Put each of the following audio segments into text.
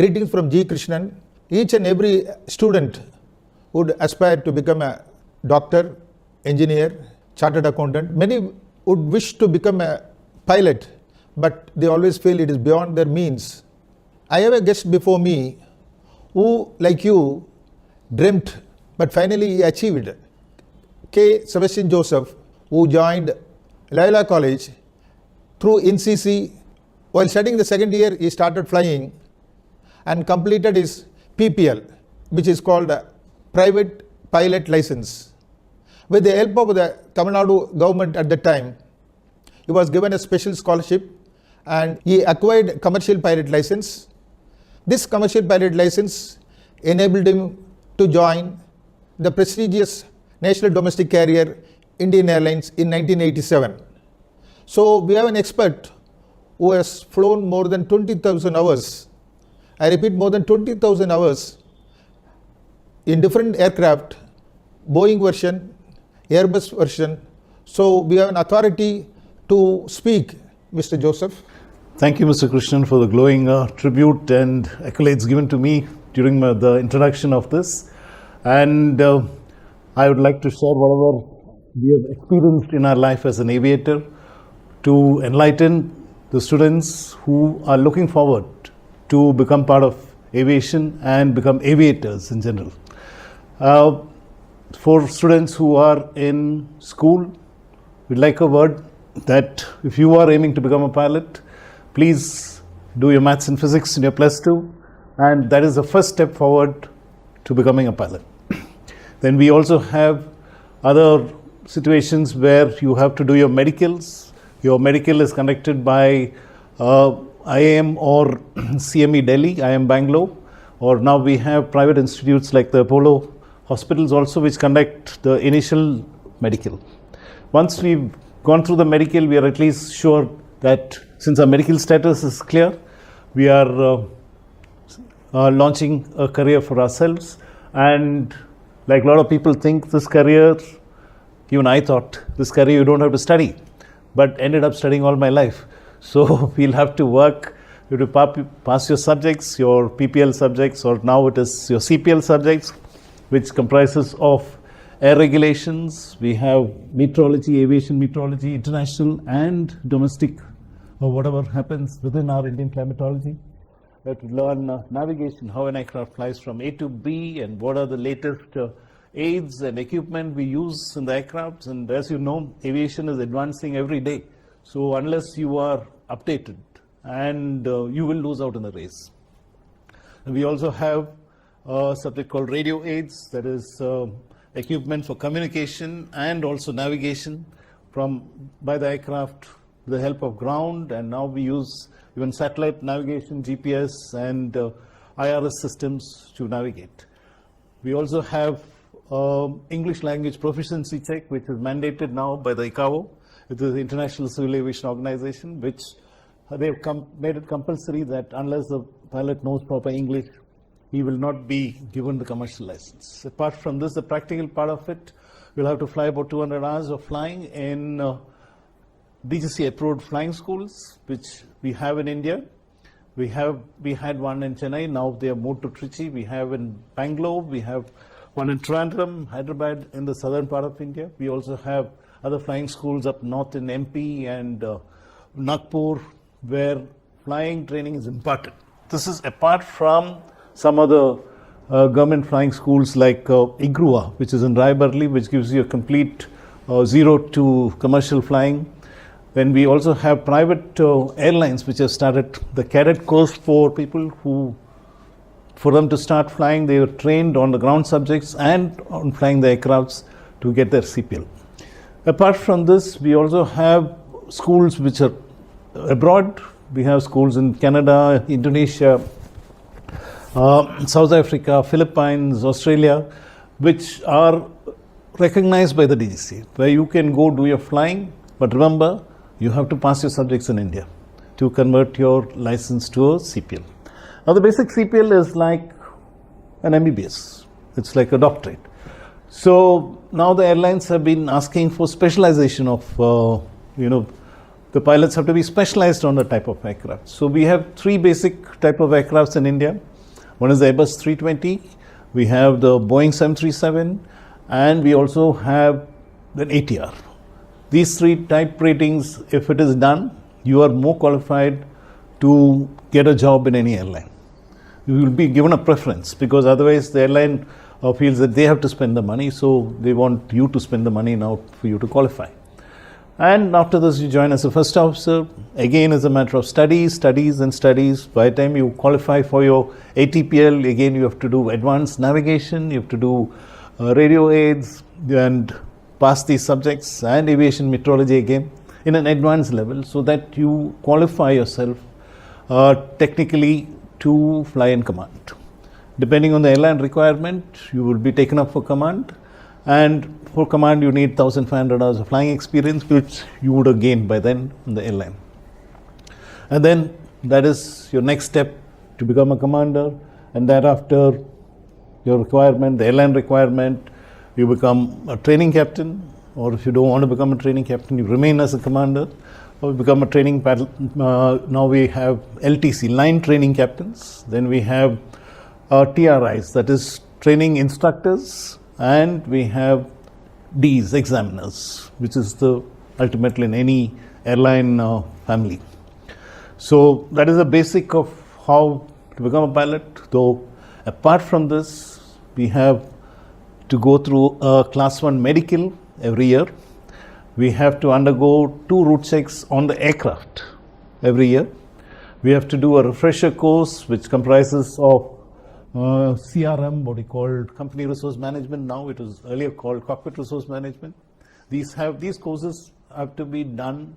Greetings from G. Krishnan. Each and every student would aspire to become a doctor, engineer, chartered accountant. Many would wish to become a pilot, but they always feel it is beyond their means. I have a guest before me who, like you, dreamt, but finally he achieved. Sebastian Joseph, who joined Loyola College through NCC. While studying the second year, he started flying and completed his PPL, which is called a private pilot license. With the help of the Tamil Nadu government at that time, he was given a special scholarship and he acquired commercial pilot license. This commercial pilot license enabled him to join the prestigious national domestic carrier Indian Airlines in 1987. So we have an expert who has flown more than 20,000 hours. I repeat, more than 20,000 hours in different aircraft, Boeing version, Airbus version. So we have an authority to speak, Mr. Joseph. Thank you, Mr. Krishnan, for the glowing tribute and accolades given to me during the introduction of this. And I would like to share whatever we have experienced in our life as an aviator to enlighten the students who are looking forward to become part of aviation and become aviators in general. For students who are in school, we'd like a word that if you are aiming to become a pilot, please do your maths and physics in your +2, and that is the first step forward to becoming a pilot. Then we also have other situations where you have to do your medicals. Your medical is conducted by IIM or CME Delhi, IIM Bangalore, or now we have private institutes like the Apollo hospitals also, which conduct the initial medical. Once we've gone through the medical, we are at least sure that since our medical status is clear, we are launching a career for ourselves. And like a lot of people think this career, even I thought this career you don't have to study, but ended up studying all my life. So we'll have to work, you have to pass your subjects, your PPL subjects, or now it is your CPL subjects, which comprises of air regulations. We have meteorology, aviation meteorology, international and domestic, or whatever happens within our Indian climatology. We have to learn navigation, how an aircraft flies from A to B, and what are the latest aids and equipment we use in the aircrafts. And as you know, aviation is advancing every day. So unless you are updated, and you will lose out in the race. And we also have a subject called radio aids, that is equipment for communication and also navigation by the aircraft with the help of ground, and now we use even satellite navigation, GPS and IRS systems to navigate. We also have English language proficiency check, which is mandated now by the ICAO. It is the International Civil Aviation Organization, which they've made it compulsory that unless the pilot knows proper English, he will not be given the commercial license. Apart from this, the practical part of it, we'll have to fly about 200 hours of flying in DGC approved flying schools, which we have in India. We had one in Chennai, now they have moved to Trichy. We have in Bangalore, we have one in Trivandrum, Hyderabad in the southern part of India. We also have other flying schools up north in MP and Nagpur, where flying training is imparted. This is apart from some other government flying schools like IGRUA, which is in Raebareli, which gives you a complete 0 to commercial flying. Then we also have private airlines which have started the cadet course for people who, for them to start flying, they were trained on the ground subjects and on flying the aircrafts to get their CPL. Apart from this, we also have schools which are abroad. We have schools in Canada, Indonesia, South Africa, Philippines, Australia, which are recognized by the DGC, where you can go do your flying, but remember, you have to pass your subjects in India to convert your license to a CPL. Now the basic CPL is like an MBBS. It's like a doctorate. So now the airlines have been asking for specialization of, the pilots have to be specialized on the type of aircraft. So we have 3 basic type of aircrafts in India. One is the Airbus 320, we have the Boeing 737, and we also have an ATR. These three type ratings, if it is done, you are more qualified to get a job in any airline. You will be given a preference, because otherwise the airline feels that they have to spend the money, so they want you to spend the money now for you to qualify. And after this, you join as a first officer. Again, it's a matter of studies. By the time you qualify for your ATPL, again you have to do advanced navigation, you have to do radio aids and pass these subjects, and aviation meteorology again in an advanced level, so that you qualify yourself technically to fly in command. Depending on the airline requirement, you will be taken up for command, and for command you need 1,500 hours of flying experience, which you would have gained by then in the airline. And then that is your next step to become a commander, and thereafter your requirement, the airline requirement, you become a training captain, or if you don't want to become a training captain, you remain as a commander, or become a training pilot. Now we have LTC, line training captains. Then we have TRIs, that is training instructors, and we have Ds, examiners, which is the ultimately in any airline family. So that is the basic of how to become a pilot. Though apart from this, we have to go through a class 1 medical every year. We have to undergo 2 route checks on the aircraft every year. We have to do a refresher course, which comprises of CRM, what we called Company Resource Management. Now it was earlier called Cockpit Resource Management. These courses have to be done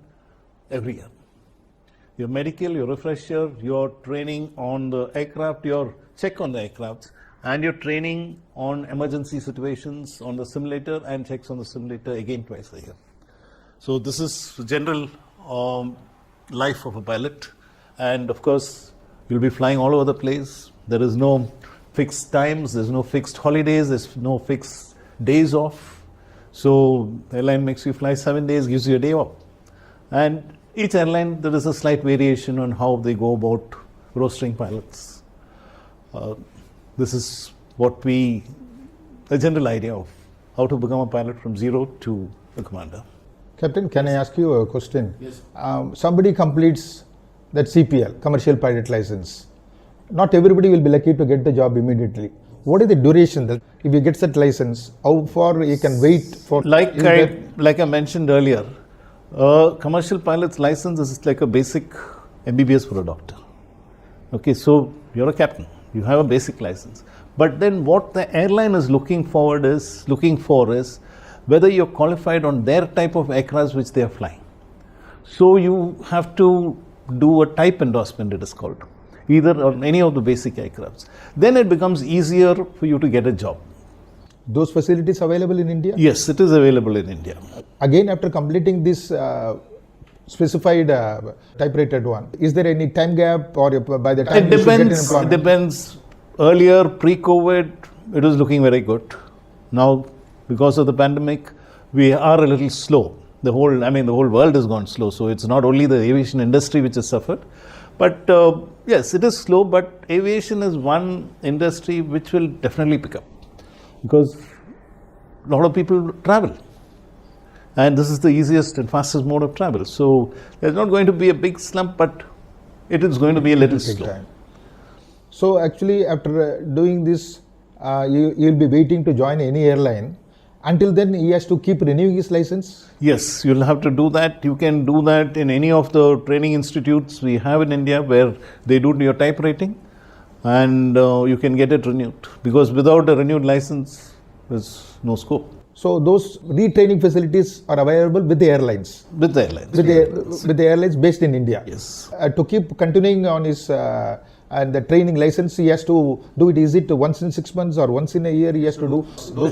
every year. Your medical, your refresher, your training on the aircraft, your check on the aircraft, and your training on emergency situations on the simulator, and checks on the simulator again twice a year. So this is the general life of a pilot. And of course, you'll be flying all over the place. There is no fixed times, there's no fixed holidays, there's no fixed days off. So the airline makes you fly 7 days, gives you a day off. And each airline, there is a slight variation on how they go about rostering pilots. This is a general idea of how to become a pilot from zero to a commander. Captain, can I ask you a question? Yes. Somebody completes that CPL, commercial pilot license. Not everybody will be lucky to get the job immediately. What is the duration that if he gets that license, how far he can wait for? Like I mentioned earlier, commercial pilot's license is like a basic MBBS for a doctor. Okay, so you're a captain, you have a basic license. But then what the airline is looking for is whether you're qualified on their type of aircraft which they are flying. So you have to do a type endorsement, it is called, either on any of the basic aircrafts. Then it becomes easier for you to get a job. Those facilities available in India? Yes, it is available in India. Again, after completing this specified type-rated one, is there any time gap, or by the time It depends. Earlier, pre-COVID, it was looking very good. Now, because of the pandemic, we are a little slow. The whole world has gone slow. So it's not only the aviation industry which has suffered, but yes, it is slow. But aviation is one industry which will definitely pick up, because a lot of people travel, and this is the easiest and fastest mode of travel. So there's not going to be a big slump, but it is going to be a little slow. Time. So actually, after doing this, you'll be waiting to join any airline. Until then, he has to keep renewing his license? Yes, you'll have to do that. You can do that in any of the training institutes we have in India, where they do your type rating, and you can get it renewed. Because without a renewed license, there's no scope. So those retraining facilities are available with the airlines? With the airlines. With the airlines based in India? Yes. To keep continuing on his and the training license, he has to do it. Is it once in 6 months or once in a year he has to do?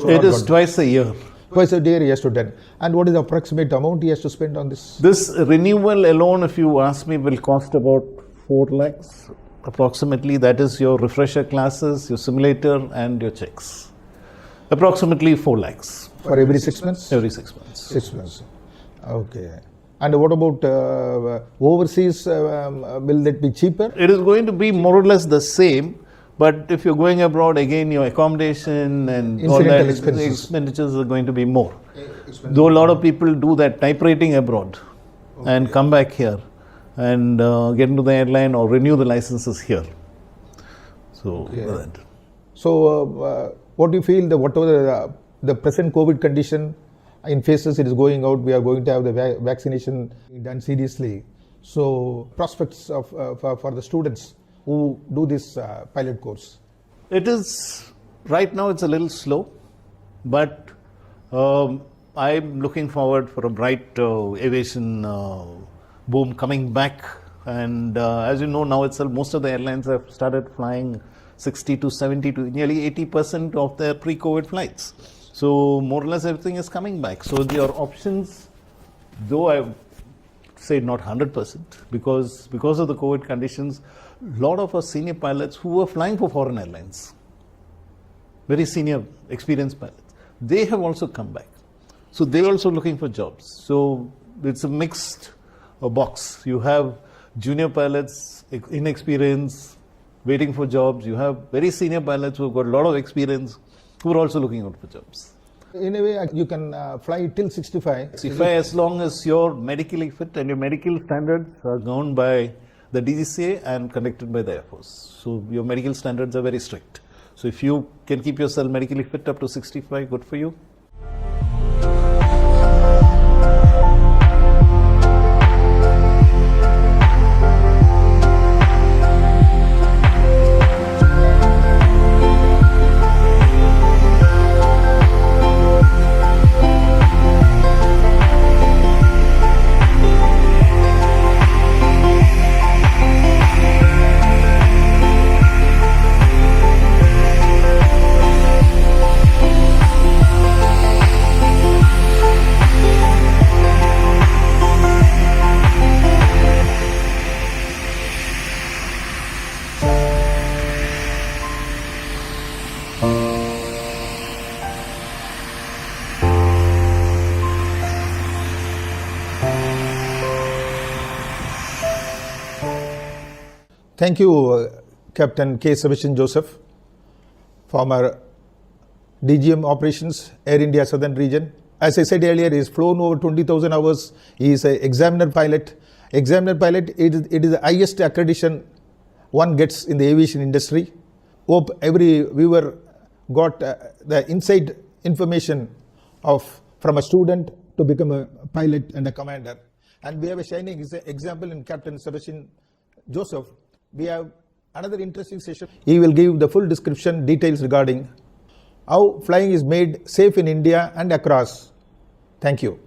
It is twice a year. Twice a year he has to do. And what is the approximate amount he has to spend on this? This renewal alone, if you ask me, will cost about 4 lakhs approximately. That is your refresher classes, your simulator, and your checks. Approximately 4 lakhs. For every 6 months? Every 6 months. 6 months. Okay. And what about overseas? Will that be cheaper? It is going to be more or less the same, But if you're going abroad, again, your accommodation and all Incidental that expenses. expenditures are going to be more. Though a lot of people do that typewriting abroad and come back here and get into the airline or renew the licenses here. So, that. So, what do you feel that whatever the present COVID condition in phases it is going out, we are going to have the vaccination done seriously. So, prospects of for the students who do this pilot course. It is, right now it's a little slow, but I'm looking forward for a bright aviation boom coming back. And as you know, now itself, most of the airlines have started flying 60 to 70 to nearly 80% of their pre-COVID flights. So more or less everything is coming back. So your options, though I say not 100%, because of the COVID conditions, a lot of our senior pilots who were flying for foreign airlines, very senior experienced pilots, they have also come back. So they're also looking for jobs. So it's a mixed box. You have junior pilots, inexperienced, waiting for jobs. You have very senior pilots who have got a lot of experience, who are also looking out for jobs. In a way, you can fly till 65. As long as you're medically fit and your medical standards are governed by the DGCA and conducted by the Air Force. So your medical standards are very strict. So if you can keep yourself medically fit up to 65, good for you. Thank you, Captain K. Sebastian Joseph, former DGM Operations, Air India Southern Region. As I said earlier, he has flown over 20,000 hours. He is an examiner pilot. Examiner pilot, it is the highest accreditation one gets in the aviation industry. Hope every viewer got the inside information from a student to become a pilot and a commander. And we have a shining example in Captain Sebastian Joseph. We have another interesting session. He will give the full description, details regarding how flying is made safe in India and across. Thank you.